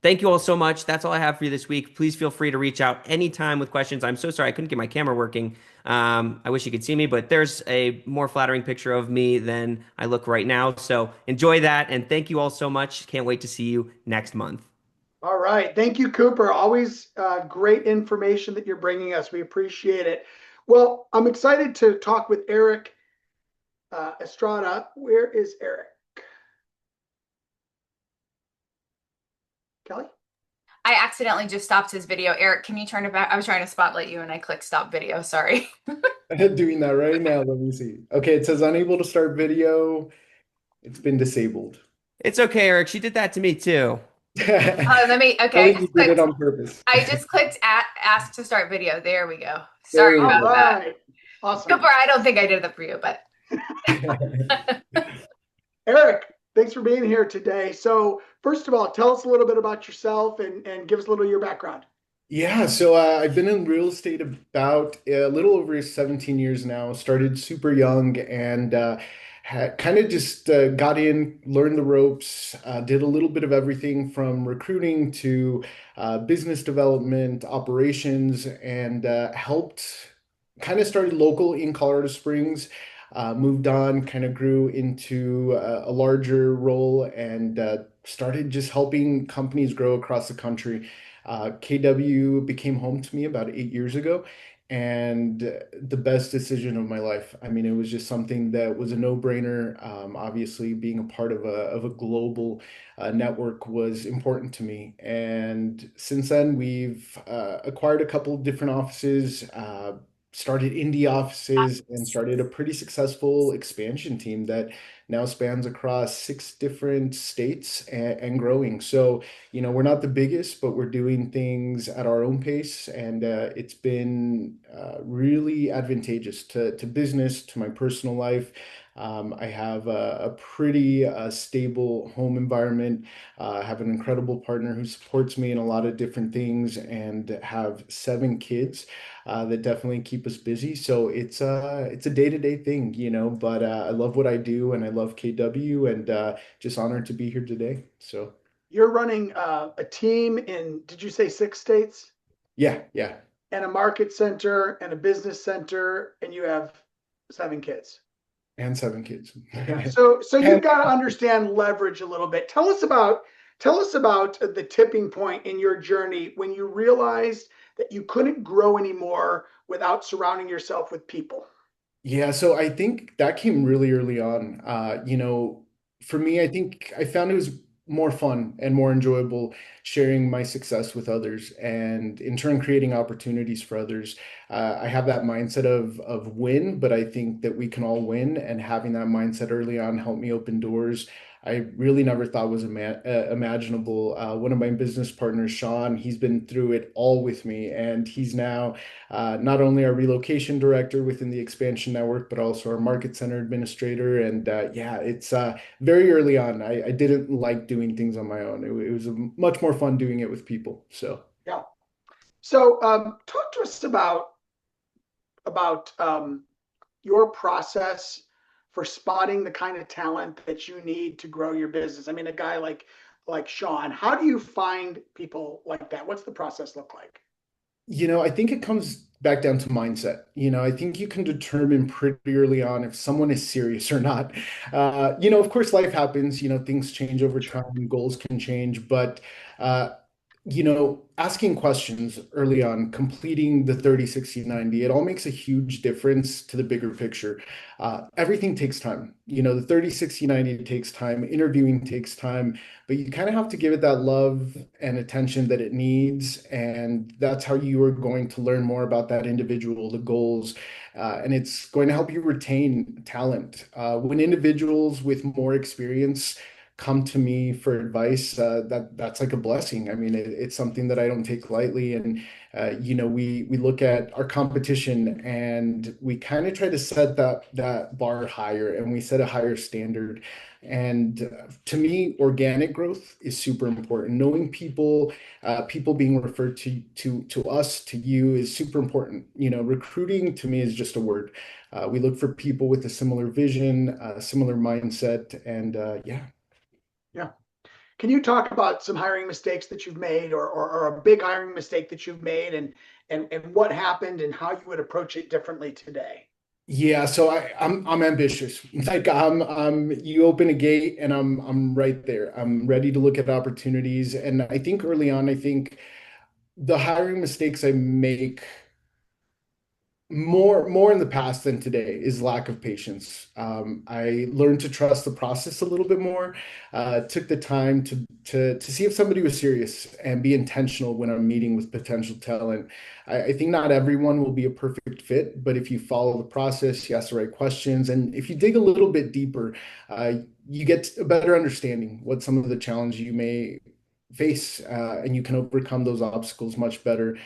Thank you all so much. That's all I have for you this week. Please feel free to reach out anytime with questions. I'm so sorry I couldn't get my camera working. I wish you could see me, but there's a more flattering picture of me than I look right now. So enjoy that. And thank you all so much. Can't wait to see you next month. All right. Thank you, Cooper. Always great information that you're bringing us. We appreciate it. Well, I'm excited to talk with Eric Estrada. Where is Eric? Kelly? I accidentally just stopped his video. Eric, can you turn it back? I was trying to spotlight you and I clicked stop video. Sorry. I'm doing that right now. Let me see. Okay, it says unable to start video. It's been disabled. It's okay, Eric. She did that to me too. Okay. I think you did it on purpose. I just clicked ask to start video. There we go. There Sorry we about go. that. Awesome. Cooper, I don't think I did that for you, but Eric, thanks for being here today. So first of all, tell us a little bit about yourself and give us a little of your background. Yeah, so I've been in real estate about a little over 17 years now. Started super young and kind of just got in, learned the ropes, did a little bit of everything from recruiting to business development, operations, and helped kind of started local in Colorado Springs. Moved on, kind of grew into a larger role and started just helping companies grow across the country. KW became home to me about 8 years ago, and the best decision of my life. I mean, it was just something that was a no-brainer. Obviously, being a part of a global network was important to me. And since then, we've acquired a couple of different offices, started indie offices and started a pretty successful expansion team that now spans across 6 different states and growing. So, we're not the biggest, but we're doing things at our own pace, and it's been really advantageous to business, to my personal life. I have a pretty stable home environment. Have an incredible partner who supports me in a lot of different things, and have 7 kids that definitely keep us busy. So it's a day-to-day thing, but I love what I do, and I love KW, and just honored to be here today. So You're running a team in, did you say 6 states? yeah, yeah, And a market center and a business center, and you have 7 kids. and 7 kids. Yeah. So And you've got to understand leverage a little bit. Tell us about the tipping point in your journey when you realized that you couldn't grow anymore without surrounding yourself with people. Yeah, so I think that came really early on. For me, I think I found it was more fun and more enjoyable sharing my success with others, and in turn creating opportunities for others. I have that mindset of win, but I think that we can all win, and having that mindset early on helped me open doors I really never thought was imaginable. One of my business partners, Sean, he's been through it all with me, and he's now not only our relocation director within the expansion network, but also our market center administrator. And yeah, it's very early on. I didn't like doing things on my own. It was much more fun doing it with people. So Yeah. So talk to us about your process for spotting the kind of talent that you need to grow your business. I mean, a guy like Sean, how do you find people like that? What's the process look like? I think it comes back down to mindset. I think you can determine pretty early on if someone is serious or not. Of course, life happens, things change over Sure. time, goals can change, but uh, asking questions early on, completing the 30, 60, 90, it all makes a huge difference to the bigger picture. Everything takes time. The 30, 60, 90 takes time, interviewing takes time, but you kind of have to give it that love and attention that it needs. And that's how you are going to learn more about that individual, the goals, and it's going to help you retain talent. When individuals with more experience come to me for advice, that's like a blessing. I mean, it's something that I don't take lightly. And we look at our competition, and we kind of try to set that bar higher, and we set a higher standard. And to me, organic growth is super important. Knowing people, people being referred to us, to you, is super important. Recruiting to me is just a word. We look for people with a similar vision, similar mindset, and yeah. Yeah. Can you talk about some hiring mistakes that you've made, or a big hiring mistake that you've made, and what happened and how you would approach it differently today? Yeah, so I'm ambitious. Like you open a gate, and I'm right there. I'm ready to look at opportunities. And I think early on, I think the hiring mistakes I make more in the past than today is lack of patience. I learned to trust the process a little bit more. Took the time to see if somebody was serious and be intentional when I'm meeting with potential talent. I think not everyone will be a perfect fit, but if you follow the process, you ask the right questions, and if you dig a little bit deeper, uh, you get a better understanding what some of the challenges you may face, and you can overcome those obstacles much better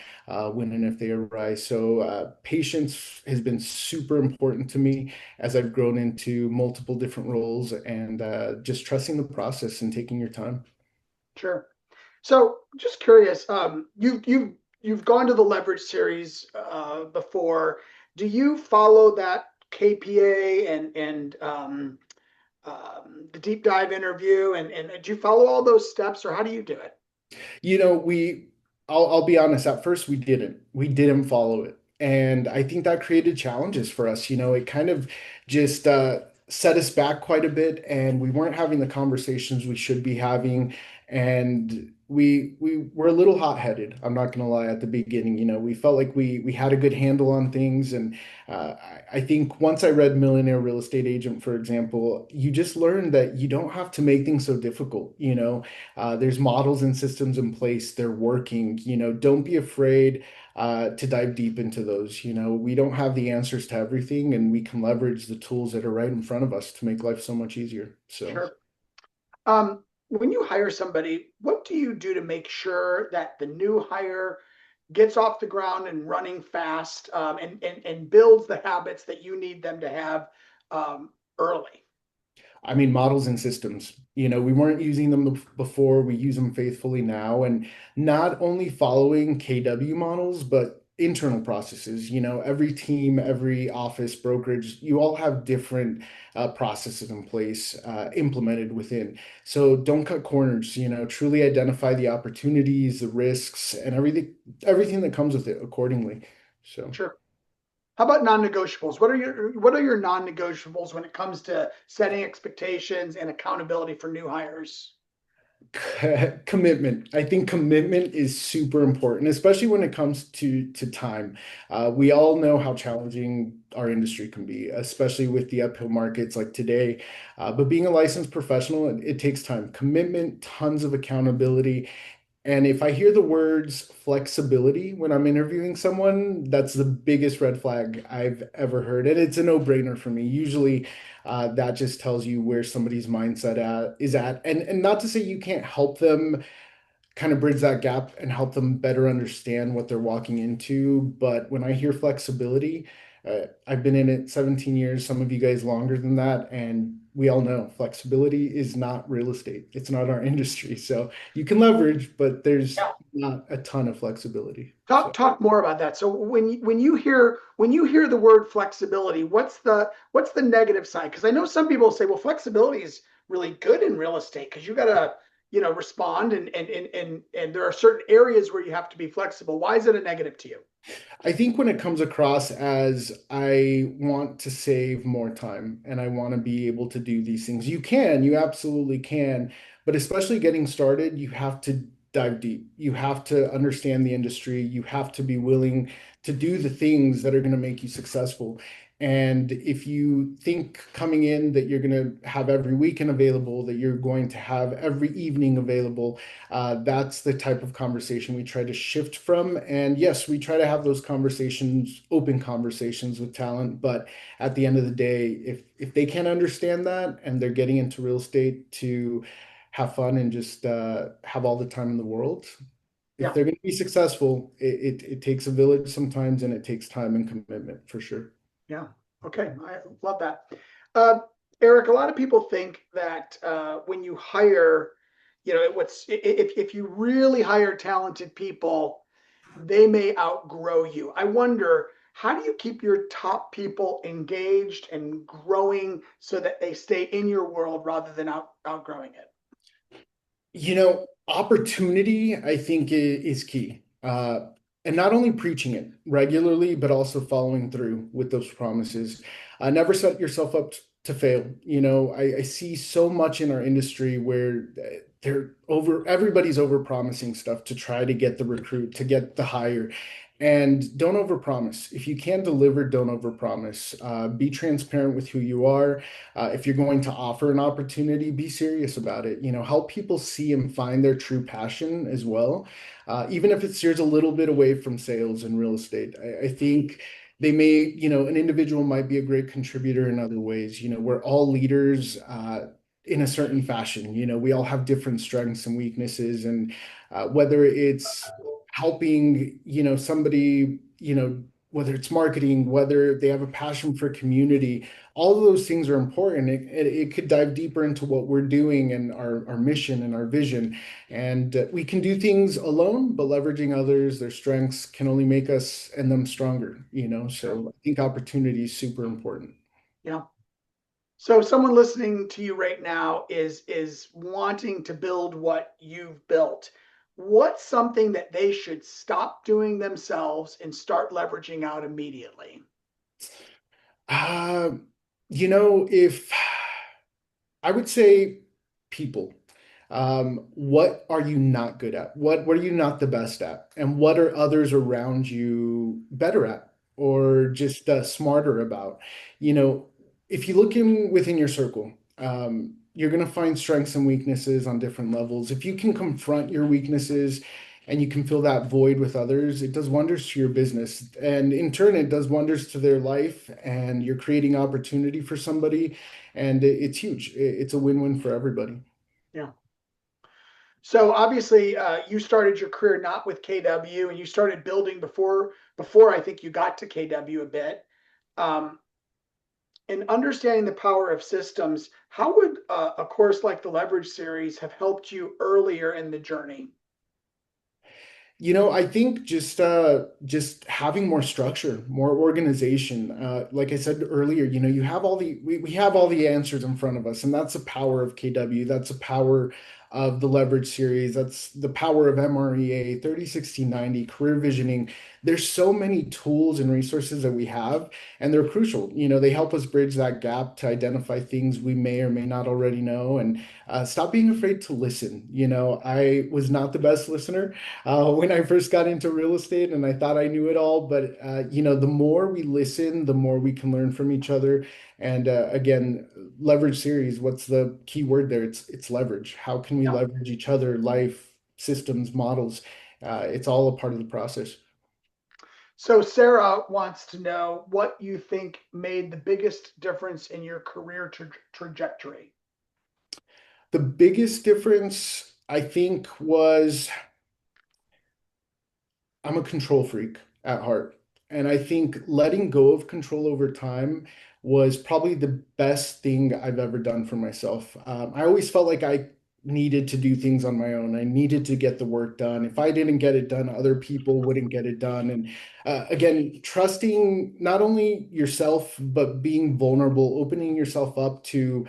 when and if they arise. So, patience has been super important to me as I've grown into multiple different roles, and just trusting the process and taking your time. Sure. So just curious, you've gone to the leverage series before. Do you follow that KPA and the deep dive interview, and do you follow all those steps, or how do you do it? You know, I'll be honest, at first we didn't follow it. And I think that created challenges for us. It kind of just set us back quite a bit, and we weren't having the conversations we should be having. And we were a little hot-headed. I'm not gonna lie. At the beginning, we felt like we had a good handle on things, and I think once I read Millionaire Real Estate Agent, for example, you just learn that you don't have to make things so difficult. There's models and systems in place. They're working. Don't be afraid to dive deep into those. We don't have the answers to everything, and we can leverage the tools that are right in front of us to make life so much easier. So. Sure. When you hire somebody, what do you do to make sure that the new hire gets off the ground and running fast, and builds the habits that you need them to have early? I mean, models and systems. We weren't using them before. We use them faithfully now, and not only following KW models, but internal processes. Every team, every office, brokerage, you all have different processes in place implemented within. So don't cut corners. Truly identify the opportunities, the risks, and everything that comes with it accordingly. So. Sure. How about non-negotiables? What are your non-negotiables when it comes to setting expectations and accountability for new hires? Commitment. I think commitment is super important, especially when it comes to time. We all know how challenging our industry can be, especially with the uphill markets like today. But being a licensed professional, it takes time, commitment, tons of accountability. And if I hear the words flexibility when I'm interviewing someone, that's the biggest red flag I've ever heard. And it's a no-brainer for me. Usually, that just tells you where somebody's is at. And not to say you can't help them kind of bridge that gap and help them better understand what they're walking into. But when I hear flexibility, I've been in it 17 years, some of you guys longer than that, and we all know flexibility is not real estate. It's not our industry. So you can leverage, but there's Yeah. not a ton of flexibility. Talk So. talk more about that. So when you hear the word flexibility, what's the negative side? Because I know some people say, well, flexibility is really good in real estate because you got to respond, and there are certain areas where you have to be flexible. Why is it a negative to you? I think when it comes across as I want to save more time and I want to be able to do these things, you absolutely can. But especially getting started, you have to dive deep. You have to understand the industry. You have to be willing to do the things that are going to make you successful. And if you think coming in that you're going to have every weekend available, that you're going to have every evening available, that's the type of conversation we try to shift from. And yes, we try to have those conversations, open conversations with talent. But at the end of the day, if they can't understand that and they're getting into real estate to have fun and just have all the time in the world, if Yeah, they're going to be successful, it takes a village sometimes, and it takes time and commitment for sure. yeah. Okay, I love that. Uh, Eric, a lot of people think that when you hire, if you really hire talented people, they may outgrow you. I wonder, how do you keep your top people engaged and growing so that they stay in your world rather than outgrowing it? Opportunity, I think, is key. And not only preaching it regularly, but also following through with those promises. Never set yourself up to fail. I see so much in our industry where everybody's over promising stuff to try to get the recruit, to get the hire. And don't overpromise. If you can deliver, don't overpromise. Be transparent with who you are. If you're going to offer an opportunity, be serious about it. Help people see and find their true passion as well. Even if it steers a little bit away from sales and real estate. I think an individual might be a great contributor in other ways. We're all leaders in a certain fashion. We all have different strengths and weaknesses, and whether it's helping, somebody, whether it's marketing, whether they have a passion for community, all of those things are important. It could dive deeper into what we're doing and our mission and our vision. And we can do things alone, but leveraging others, their strengths can only make us and them stronger. Sure. So I think opportunity is super important. Yeah. So someone listening to you right now is wanting to build what you've built. What's something that they should stop doing themselves and start leveraging out immediately? If I would say people. What are you not good at? What are you not the best at? And what are others around you better at or just smarter about? You know, if you look in within your circle, you're going to find strengths and weaknesses on different levels. If you can confront your weaknesses and you can fill that void with others, it does wonders to your business. And in turn, it does wonders to their life. And you're creating opportunity for somebody. And it's huge. It's a win-win for everybody. Yeah. So obviously, you started your career not with KW, and you started building before I think you got to KW a bit. Um, in understanding the power of systems, how would a course like the Leverage Series have helped you earlier in the journey? I think just having more structure, more organization. Like I said earlier, you have we have all the answers in front of us, and that's the power of KW. That's the power of the Leverage Series. That's the power of MREA, 30, 60, 90, career visioning. There's so many tools and resources that we have, and they're crucial. They help us bridge that gap to identify things we may or may not already know, and stop being afraid to listen. I was not the best listener when I first got into real estate, and I thought I knew it all. But the more we listen, the more we can learn from each other. And again, Leverage Series, what's the key word there? It's leverage. How can we Yeah. leverage each other, life, systems, models? It's all a part of the process. So Sarah wants to know what you think made the biggest difference in your career trajectory. The biggest difference, I think, was I'm a control freak at heart. And I think letting go of control over time was probably the best thing I've ever done for myself. I always felt like I needed to do things on my own. I needed to get the work done. If I didn't get it done, other people wouldn't get it done. And again, trusting not only yourself, but being vulnerable, opening yourself up to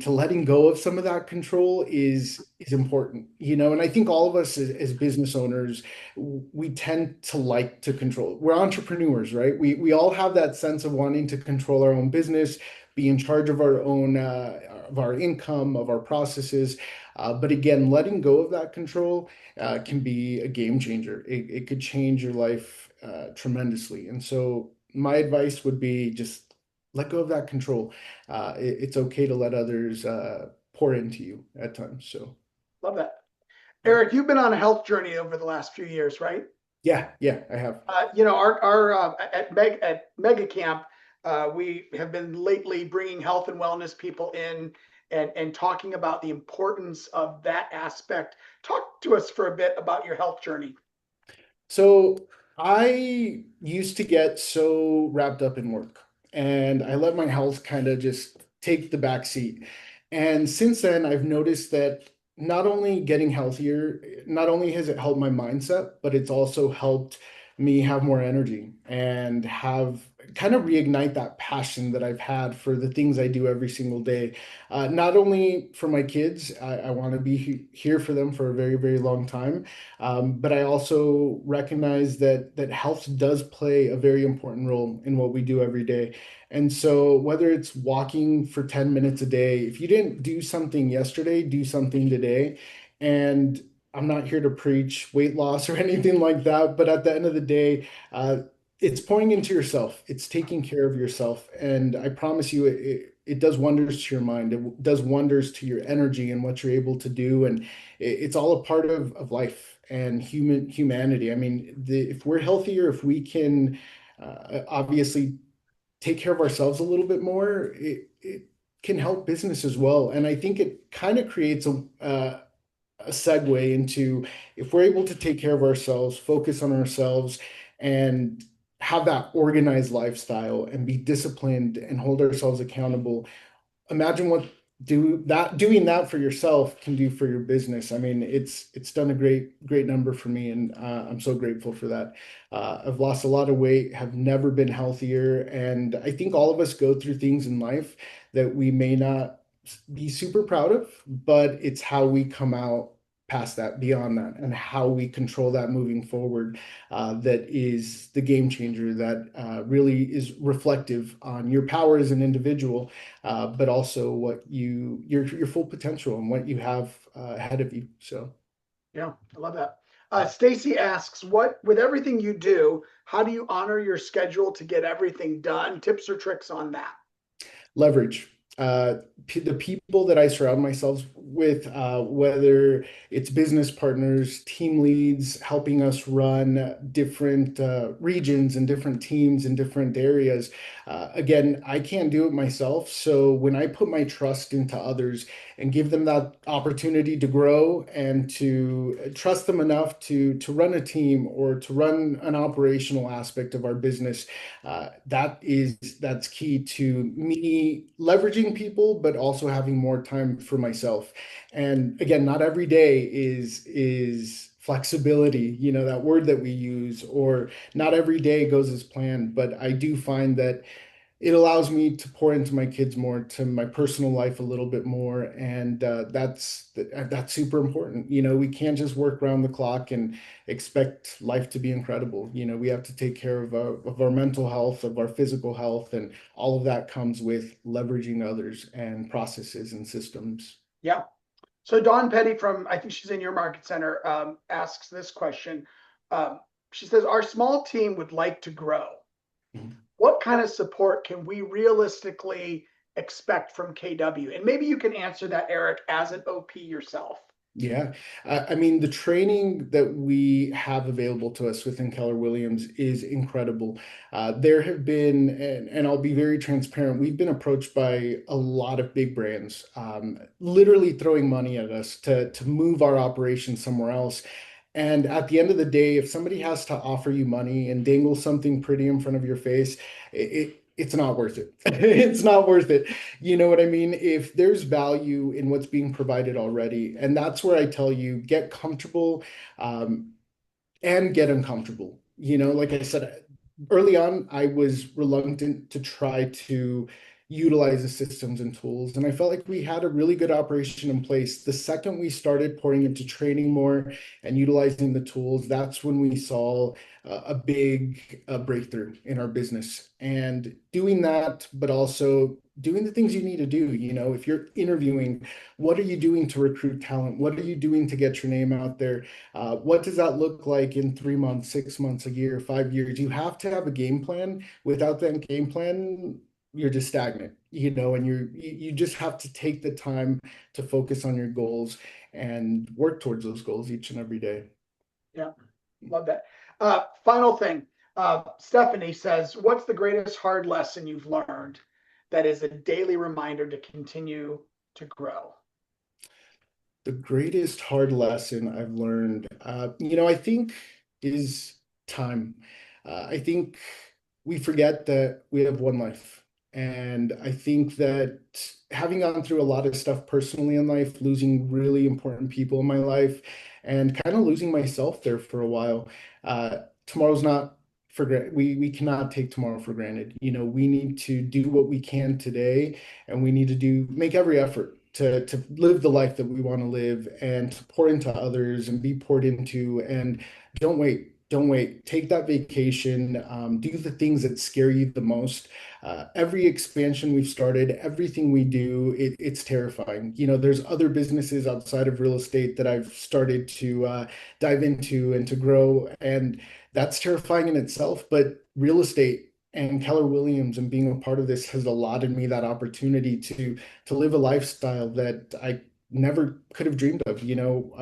letting go of some of that control is important, and I think all of us as business owners, we tend to like to control. We're entrepreneurs, right? We all have that sense of wanting to control our own business, be in charge of our own of our income, of our processes. But again, letting go of that control can be a game changer. It could change your life tremendously. And so my advice would be just let go of that control. It's okay to let others pour into you at times. So Love that. yeah, Eric, you've been on a health journey over the last few years, right? yeah, I have. Our at Mega Camp, we have been lately bringing health and wellness people in and talking about the importance of that aspect. Talk to us for a bit about your health journey. So I used to get so wrapped up in work, and I let my health kind of just take the back seat. And since then, I've noticed that not only getting healthier, not only has it helped my mindset, but it's also helped me have more energy and have kind of reignite that passion that I've had for the things I do every single day. Not only for my kids, I want to be here for them for a very, very long time. But I also recognize that health does play a very important role in what we do every day. And so whether it's walking for 10 minutes a day, if you didn't do something yesterday, do something today. And I'm not here to preach weight loss or anything like that, but at the end of the day, it's pouring into yourself. It's taking care of yourself. And I promise you, it does wonders to your mind. It does wonders to your energy and what you're able to do. And it's all a part of life and humanity. I mean, if we're healthier, if we can obviously take care of ourselves a little bit more, it can help business as well. And I think it kind of creates a segue into if we're able to take care of ourselves, focus on ourselves, and have that organized lifestyle and be disciplined and hold ourselves accountable. Imagine what doing that for yourself can do for your business. I mean, it's done a great number for me, and I'm so grateful for that. I've lost a lot of weight, have never been healthier, and I think all of us go through things in life that we may not be super proud of, but it's how we come out past that, beyond that, and how we control that moving forward. That is the game changer that really is reflective on your power as an individual, but also what your full potential and what you have ahead of you. So. Yeah, I love that. Stacy asks, what with everything you do, how do you honor your schedule to get everything done? Tips or tricks on that? Leverage. The people that I surround myself with, whether it's business partners, team leads, helping us run different regions and different teams in different areas. Again, I can't do it myself. So when I put my trust into others and give them that opportunity to grow and to trust them enough to run a team or to run an operational aspect of our business, that's key to me leveraging people, but also having more time for myself. And again, not every day is flexibility, that word that we use, or not every day goes as planned. But I do find that it allows me to pour into my kids more, to my personal life a little bit more, and that's super important. We can't just work around the clock and expect life to be incredible. We have to take care of our mental health, of our physical health, and all of that comes with leveraging others and processes and systems. Yeah. So Dawn Petty from, I think she's in your market center, asks this question. She says, our small team would like to grow. Mhm. What kind of support can we realistically expect from KW? And maybe you can answer that, Eric, as an OP yourself. Yeah. I mean, the training that we have available to us within Keller Williams is incredible. There have been, and I'll be very transparent, we've been approached by a lot of big brands, literally throwing money at us to move our operation somewhere else. And at the end of the day, if somebody has to offer you money and dangle something pretty in front of your face, it's not worth it. It's not worth it. You know what I mean? If there's value in what's being provided already, and that's where I tell you, get comfortable, and get uncomfortable. Like I said, early on, I was reluctant to try to utilize the systems and tools. And I felt like we had a really good operation in place. The second we started pouring into training more and utilizing the tools, that's when we saw a big breakthrough in our business. And doing that, but also doing the things you need to do. If you're interviewing, what are you doing to recruit talent? What are you doing to get your name out there? What does that look like in 3 months, 6 months, a year, 5 years? You have to have a game plan. Without that game plan, you're just stagnant, and you just have to take the time to focus on your goals and work towards those goals each and every day. Yeah, love that. Final thing. Stephanie says, what's the greatest hard lesson you've learned that is a daily reminder to continue to grow? The greatest hard lesson I've learned, I think is time. I think we forget that we have one life. And I think that having gone through a lot of stuff personally in life, losing really important people in my life, and kind of losing myself there for a while, tomorrow's not for granted. We cannot take tomorrow for granted. We need to do what we can today, and we need to make every effort to live the life that we want to live and to pour into others and be poured into. And don't wait. Don't wait. Take that vacation. Do the things that scare you the most. Every expansion we've started, everything we do, it's terrifying. There's other businesses outside of real estate that I've started to dive into and to grow, and that's terrifying in itself. But real estate and Keller Williams and being a part of this has allotted me that opportunity to live a lifestyle that I never could have dreamed of.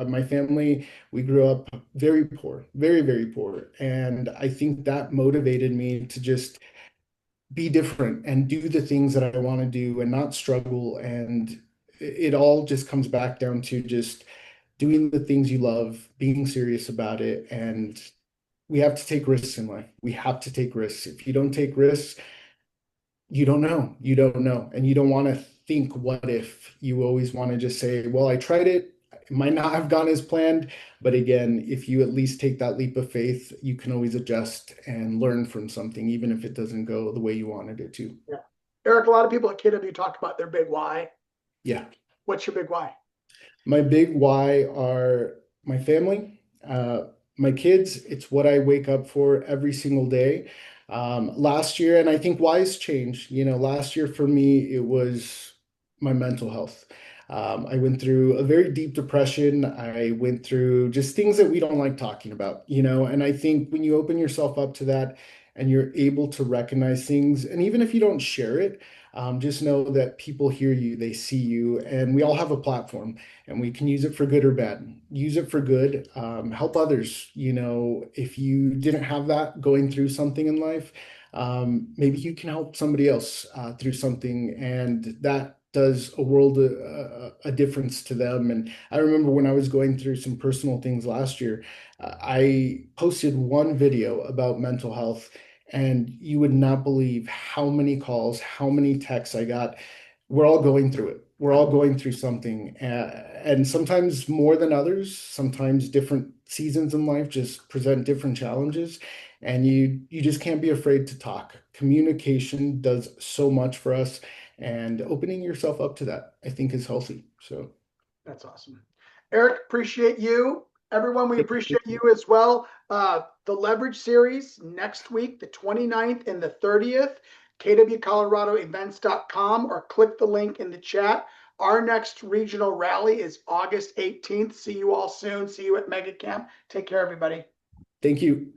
My family, we grew up very poor, very, very poor. And I think that motivated me to just be different and do the things that I want to do and not struggle. And it all just comes back down to just doing the things you love, being serious about it. And we have to take risks in life. We have to take risks. If you don't take risks, you don't know. You don't know. And you don't want to think, what if? You always want to just say, well, I tried it. It might not have gone as planned. But again, if you at least take that leap of faith, you can always adjust and learn from something, even if it doesn't go the way you wanted it to. Yeah. Eric, a lot of people at KW talk about their big why. Yeah. What's your big why? My big why are my family, my kids. It's what I wake up for every single day. Last year, and I think why's changed. Last year for me, it was my mental health. I went through a very deep depression. I went through just things that we don't like talking about. And I think when you open yourself up to that and you're able to recognize things, and even if you don't share it, just know that people hear you, they see you, and we all have a platform and we can use it for good or bad. Use it for good, help others. If you didn't have that going through something in life, maybe you can help somebody else through something, and that does a world a difference to them. And I remember when I was going through some personal things last year, I posted one video about mental health, and you would not believe how many calls, how many texts I got. We're all going through it. We're all going through something, and sometimes more than others. Sometimes different seasons in life just present different challenges, and you just can't be afraid to talk. Communication does so much for us, and opening yourself up to that, I think, is healthy. So. That's awesome. Eric, appreciate you. Everyone, we appreciate you as well. The Leverage Series next week, the 29th and the 30th, kwcoloradoevents.com, or click the link in the chat. Our next regional rally is August 18th. See you all soon. See you at Mega Camp. Take care, everybody. Thank you.